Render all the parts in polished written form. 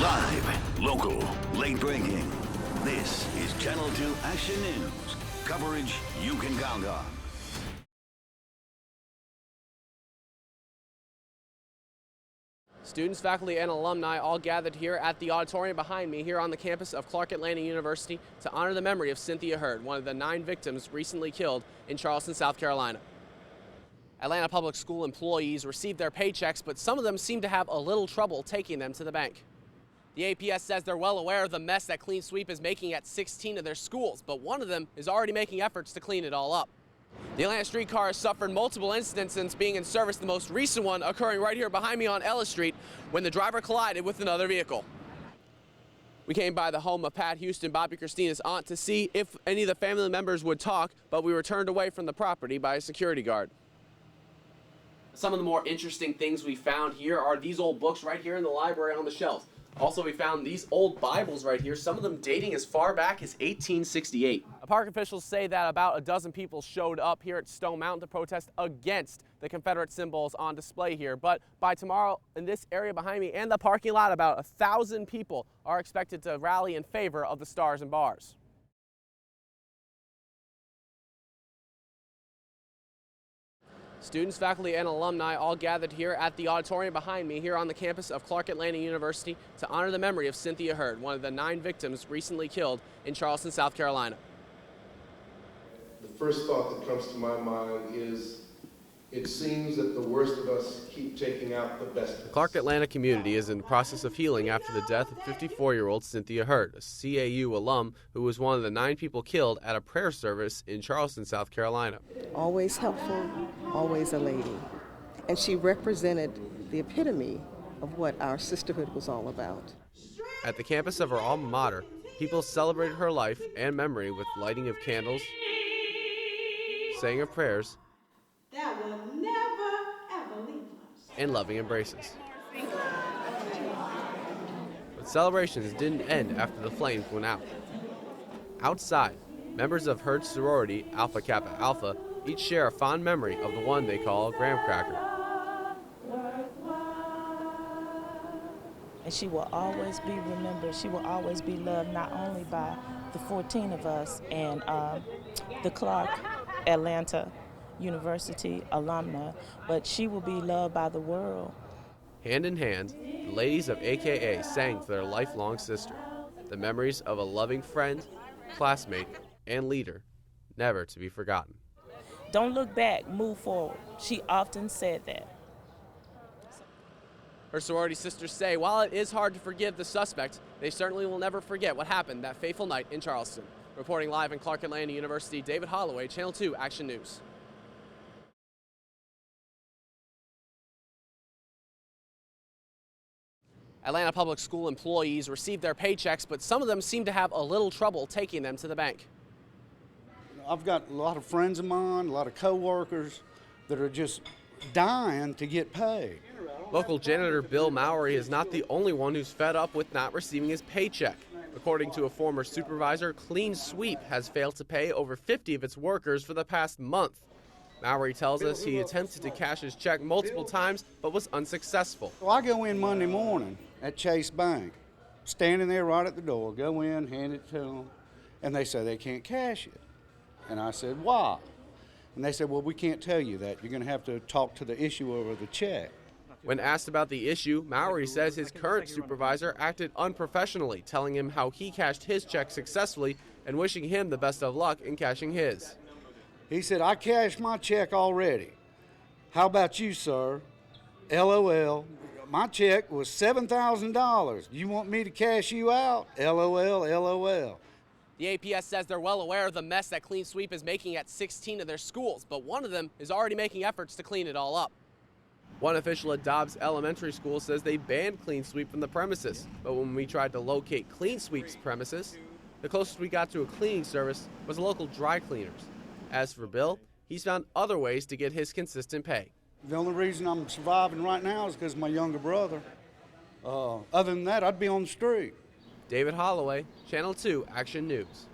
Live, local, late breaking. This is Channel 2 Action News. Coverage you can count on. Students, faculty, and alumni all gathered here at the auditorium behind me here on the campus of Clark Atlanta University to honor the memory of Cynthia Hurd, one of the 9 victims recently killed in Charleston, South Carolina. Atlanta Public School employees received their paychecks, but some of them seem to have a little trouble taking them to the bank. The APS says they're well aware of the mess that Clean Sweep is making at 16 of their schools, but one of them is already making efforts to clean it all up. The Atlanta streetcar has suffered multiple incidents since being in service, the most recent one occurring right here behind me on Ellis Street when the driver collided with another vehicle. We came by the home of Pat Houston, Bobby Christina's aunt, to see if any of the family members would talk, but we were turned away from the property by a security guard. Some of the more interesting things we found here are these old books right here in the library on the shelf. Also, we found these old Bibles right here, some of them dating as far back as 1868. Park officials say that about a dozen people showed up here at Stone Mountain to protest against the Confederate symbols on display here. But by tomorrow, in this area behind me and the parking lot, about 1,000 people are expected to rally in favor of the stars and bars. Students, faculty, and alumni all gathered here at the auditorium behind me here on the campus of Clark Atlanta University to honor the memory of Cynthia Hurd, one of the 9 victims recently killed in Charleston, South Carolina. The first thought that comes to my mind is it seems that the worst of us keep taking out the best of us. The Clark Atlanta community is in the process of healing after the death of 54-year-old Cynthia Hurd, a CAU alum who was one of the 9 people killed at a prayer service in Charleston, South Carolina. Always helpful, always a lady. And she represented the epitome of what our sisterhood was all about. At the campus of her alma mater, people celebrated her life and memory with lighting of candles, saying of prayers, that will never, ever leave us, and loving embraces. But celebrations didn't end after the flames went out. Outside, members of Hurd's sorority, Alpha Kappa Alpha, each share a fond memory of the one they call Graham Cracker. And she will always be remembered. She will always be loved, not only by the 14 of us and the Clark Atlanta University alumna, but she will be loved by the world. Hand in hand, the ladies of AKA sang for their lifelong sister, the memories of a loving friend, classmate, and leader, never to be forgotten. Don't look back, move forward. She often said that. Her sorority sisters say while it is hard to forgive the suspect, they certainly will never forget what happened that fateful night in Charleston. Reporting live in Clark Atlanta University, David Holloway, Channel 2 Action News. Atlanta Public School employees received their paychecks, but some of them seem to have a little trouble taking them to the bank. I've got a lot of friends of mine, a lot of co-workers that are just dying to get paid. Local janitor Bill Mowery is not the only one who's fed up with not receiving his paycheck. According to a former supervisor, Clean Sweep has failed to pay over 50 of its workers for the past month. Mowery tells us he attempted to cash his check multiple times but was unsuccessful. Well, I go in Monday morning at Chase Bank, standing there right at the door, go in, hand it to them, and they say they can't cash it. And I said, why? And they said, well, we can't tell you that. You're going to have to talk to the issuer of the check. When asked about the issue, Mowery says his current supervisor acted unprofessionally, telling him how he cashed his check successfully and wishing him the best of luck in cashing his. He said, I cashed my check already. How about you, sir? LOL. My check was $7,000. You want me to cash you out? LOL, LOL. The APS says they're well aware of the mess that Clean Sweep is making at 16 of their schools, but one of them is already making efforts to clean it all up. One official at Dobbs Elementary School says they banned Clean Sweep from the premises, but when we tried to locate Clean Sweep's premises, the closest we got to a cleaning service was a local dry cleaners. As for Bill, he's found other ways to get his consistent pay. The only reason I'm surviving right now is because of my younger brother. Other than that, I'd be on the street. David Holloway, Channel 2 Action News.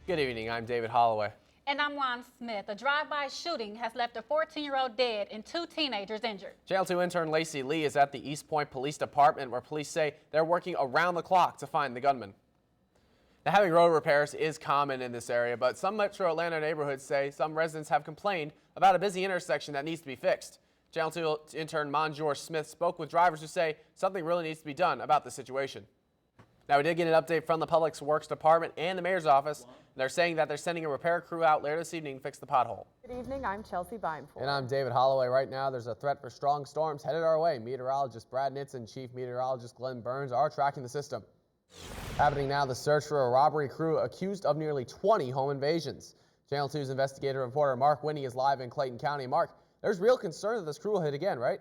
Good evening, I'm David Holloway. And I'm Lon Smith. A drive-by shooting has left a 14-year-old dead and 2 teenagers injured. Channel 2 intern Lacey Lee is at the East Point Police Department, where police say they're working around the clock to find the gunman. Now, having road repairs is common in this area, but some Metro Atlanta neighborhoods say some residents have complained about a busy intersection that needs to be fixed. Channel 2 intern Monjor Smith spoke with drivers who say something really needs to be done about the situation. Now, we did get an update from the Public Works Department and the Mayor's office. They're saying that they're sending a repair crew out later this evening to fix the pothole. Good evening, I'm Chelsea Bimeful. And I'm David Holloway. Right now, there's a threat for strong storms headed our way. Meteorologist Brad Nitz and Chief Meteorologist Glenn Burns are tracking the system. Happening now, the search for a robbery crew accused of nearly 20 home invasions. Channel 2's investigative reporter Mark Winnie is live in Clayton County. Mark, there's real concern that this crew will hit again, right?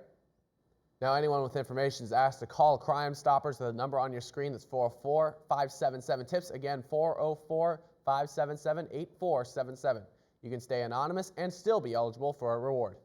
Now, anyone with information is asked to call Crime Stoppers to the number on your screen. That's 404-577-TIPS. Again, 404-577-8477. You can stay anonymous and still be eligible for a reward.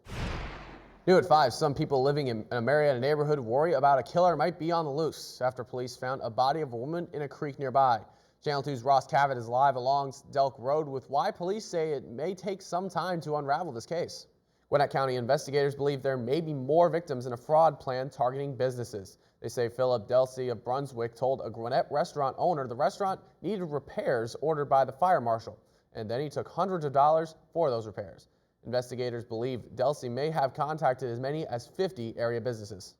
New at 5, some people living in a Marietta neighborhood worry about a killer might be on the loose after police found a body of a woman in a creek nearby. Channel 2's Ross Cavett is live along Delk Road with why police say it may take some time to unravel this case. Gwinnett County investigators believe there may be more victims in a fraud plan targeting businesses. They say Philip Delsey of Brunswick told a Gwinnett restaurant owner the restaurant needed repairs ordered by the fire marshal, and then he took hundreds of dollars for those repairs. Investigators believe Delsey may have contacted as many as 50 area businesses.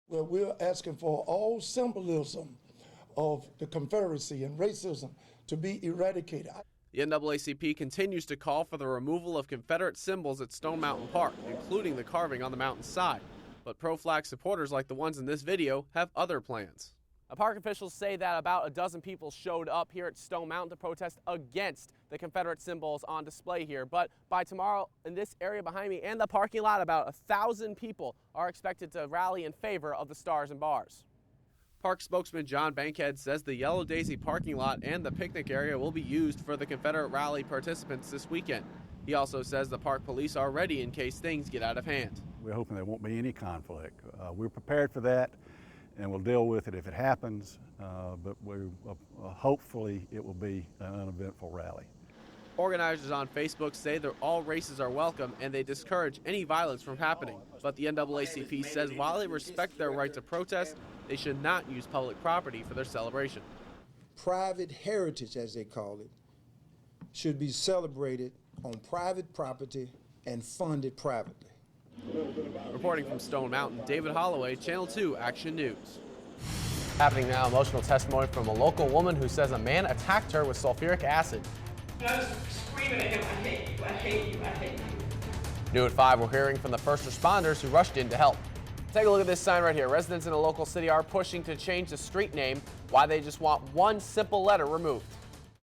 Well, we're asking for all symbolism of the Confederacy and racism to be eradicated. The NAACP continues to call for the removal of Confederate symbols at Stone Mountain Park, including the carving on the mountain's side. But pro-flag supporters like the ones in this video have other plans. Park officials say that about a dozen people showed up here at Stone Mountain to protest against the Confederate symbols on display here. But by tomorrow, in this area behind me and the parking lot, about 1,000 people are expected to rally in favor of the Stars and Bars. Park spokesman John Bankhead says the Yellow Daisy parking lot and the picnic area will be used for the Confederate rally participants this weekend. He also says the park police are ready in case things get out of hand. We're hoping there won't be any conflict. We're prepared for that, and we'll deal with it if it happens, but hopefully it will be an uneventful rally. Organizers on Facebook say that all races are welcome and they discourage any violence from happening. But the NAACP says while they respect their right to protest, they should not use public property for their celebration. Private heritage, as they call it, should be celebrated on private property and funded privately. Reporting from Stone Mountain, David Holloway, Channel 2 Action News. Happening now, emotional testimony from a local woman who says a man attacked her with sulfuric acid. I was screaming at him, I hate you, I hate you, I hate you. New at 5, we're hearing from the first responders who rushed in to help. Take a look at this sign right here. Residents in a local city are pushing to change the street name. Why? They just want one simple letter removed.